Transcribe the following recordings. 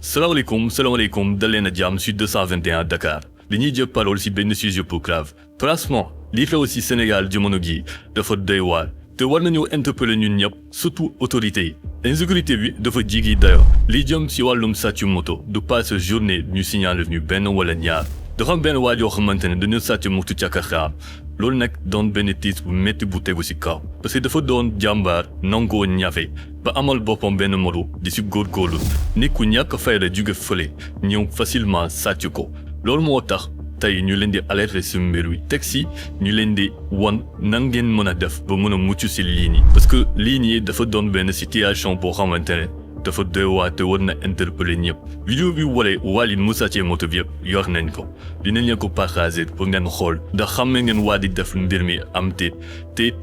salaamaaleykum dal leen a jàmm sur 221 Dakar li ñuy jël parole ci benn sujet bu grave franchement lii xew ci Sénégal jamono gi dafa doy waar te war nañu interpeller ñun ñëpp surtout autorités yi. insécurité bi dafa jigi dayo li jëm ci wàllum sàcc moto du passe journée ñu signalé ñu benn wala ñaar dafa am benn waa joo xamante ne dañu sàcc moto càkkaxaam loolu nag doon benn tiis bu métti bu tegu ci kaw parce que dafa doon jàmbaar nangoo ñafe ba amal boppam benn moto di ci góorgóorlu nit ku ñàkk fayda jóge fële ñëw facilement sàcc ko loolu moo tax tey ñu leen di alerter ci mbir wi teg ci ñu leen di won nan ngeen mën a def ba mën a mucc ci lii nii parce que lii nii dafa doon benn situation boo xamante ne dafa doy waar te war na interpeller ñëpp vidéo bi waree Wally mu sàccee moto bi yëpp yor nañ ko dinañ leen ko partager pour ngeen xool ndax xammee ngeen waa di def mbir mi am te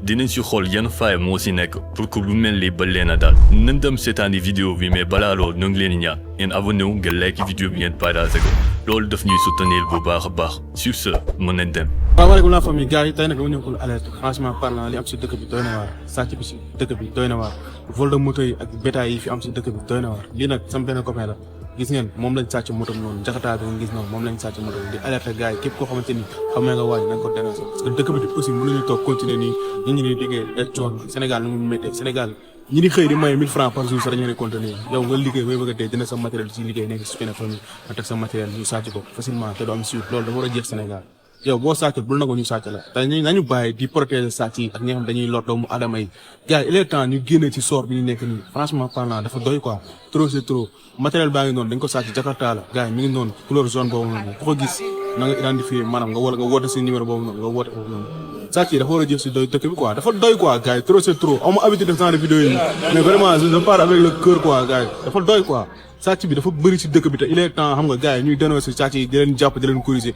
dinañ ci xool yan faay moo ci nekk pour que lu mel ni ba leen a daal nañ dem seetaani vidéo bi mais balaa loolu ñu ngi leen di ñaan ngeen abonné wu ngeen like vidéo bi ngeen partager ko loolu daf ñuy soutenir bu baax a baax sur ce mën nañ dem. salaamaaleykum la famille gars yi tey nag dama ñëw pour alerte franchement parlant li am ci dëkk bi doy na waar sàcc bi ci dëkk bi doy na waar vol de moto yi ak bétail yi fi am ci dëkk bi doy na waar lii nag sama benn copain la gis ngeen moom lañ sàcc moto noonu jaxataa bi nga gis noonu moom lañ sàcc moto di alerte gars yi képp koo xamante ni xam nga waaj nañ ko dénoncé parce que dëkk bi aussi mënuñu toog continuer nii ñu ngi nii liggéey ak coono Sénégal nu mu méttee Sénégal ñi di xëy di maye 1000 francs par jour sax dañu ne contenir yow nga liggéey bay bëgg a dee dina sa matériel ci liggéey nekk si benn famille nga teg sa matériel ñu sàcc ko facilement te du am suite loolu dafa war a jeex Sénégal yow boo sàccul bul na ko ñu sàcc la te nañu bàyyi di protéger sàcc yi ak ñi nga xam dañuy lor doomu aadama yi gars yi il est temps ñu génne ci sort bi ñu nekk nii franchement parlant dafa doy quoi trop c'est trop matériel baa ngi noonu dañ ko sàcc Jakarta la gars yi mi ngi noonu couleur jaune boobu noonu ku ko gis na nga identifier maanaam nga wala nga woote si numéro boobu noonu nga woote foofu noonu sàcc yi dafa war a jëf si doy dëkk bi quoi dafa doy quoi gars yi trop c'est trop amu habitude def genre de vidéo yi mais vraiment je pars avec le cœur quoi gars yi dafa doy quoi sàcc bi dafa bëri si dëkk bi te il est temps xam nga gars yi ñuy dénoncer sàcc yi di leen jàpp di leen corriger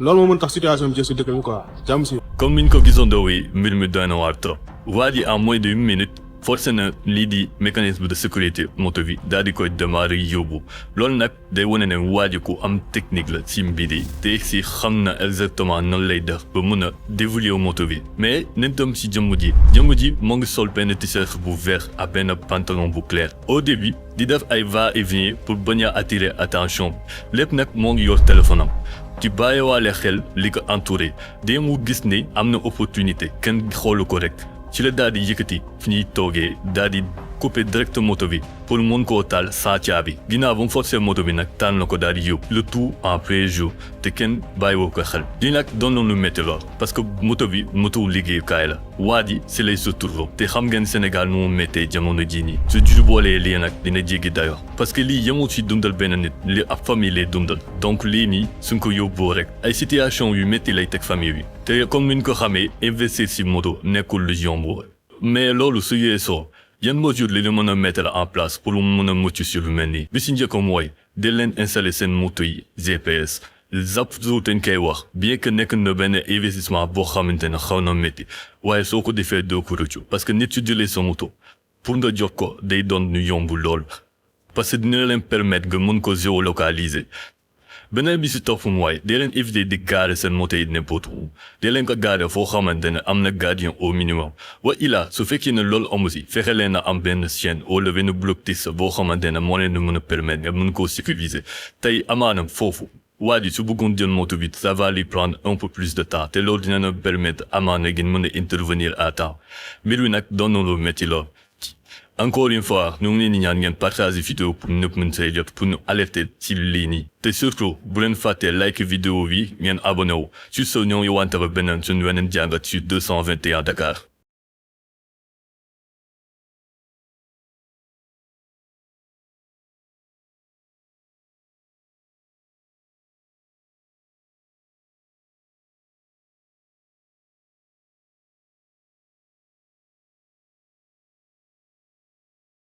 loolu moo mën tax situation bi jël si dëkk bi quoi jàmm si. comme niñ ko gisandoo yi mbir mi doy na waar trop waa ji en moins de 1 minute forcé na lii di mécanisme de sécurité moto bi daal di koy démarrer yóbbu loolu nag day wane ne waa ji ku am technique la ci mbir yi te si xam na exactement nan lay def ba mën a déverrouiller moto bi mais nañ dem si jëmm ji moo ngi sol benn t-shirt bu vert ak benn pantalon bu clair au début di def ay va et vient pour bañ a attirer attention lépp nag moo ngi yor téléphone am ci bàyyiwaale xel li ko entouré de mu gis ne am na opportunité kenn xoolu ko rek ci la daal di yëkkati fi ñuy toogee daal di couper direct moto bi pour mën koo taal saa caabi ginnaaw ba mu forcé moto bi nag taal na ko daal di yóbbu le tout en plein jour te kenn bàyyiwoo ko xel lii nag doon na lu métti lool parce que moto bi moto liggéeyukaay la waa ji si lay suturloo te xam ngeen Sénégal nu mu méttee jamono jii nii su juboolee lii nag dina jéggi dayoo parce que lii yemul ci dundal benn nit li ab famille lay dundal donc lii nii suñ ko yóbboo rek ay situation yu métti lay teg famille bi te comme ni ñu ko xamee investir si moto nekkul lu yomb mais loolu su yeesoo yan mesures li ñu mën a mettre en place pour mu mën a mucc si lu mel nii bi si njëkk mooy de leen installer seen moto yi GPS zap zo dañ koy wax bien que nekk na benn investissement boo xamante ne xaw na métti waaye soo ko defee doo ko rëccu parce que nit su jëlee sa moto pour nga jot ko day doon ñu yomb lool parce que dina leen permettre nga mën ko géolocaliser beneen bi si topp mooy dee leen éviter di garer seen moto yi n'importe où dee leen ko garer foo xamante ne am na gardien au minimum wa ila su fekkee ne loolu amu si fexe leen a am benn chaîne wala benn bloc tisse boo xamante ne moo leen di mën a permettre nga mën koo sécuriser tey amaanam foofu waa ji su bëggoon jël moto bi ça va lui prendre un peu plus de temps te loolu dina na permettre amaana ngeen mën a intervenir à temps mbir wi nag doon na lu métti lool. Encore une fois ñu ngi leen di ñaan ngeen partager vidéo pour ñëpp mën see jot pour ñu alerter ci lii nii te surtout bu leen fàttee like vidéo bi ngeen abonné wu sur ce ñoo ngi wante ba beneen suñu weneen jàngat sur 221 Dakar.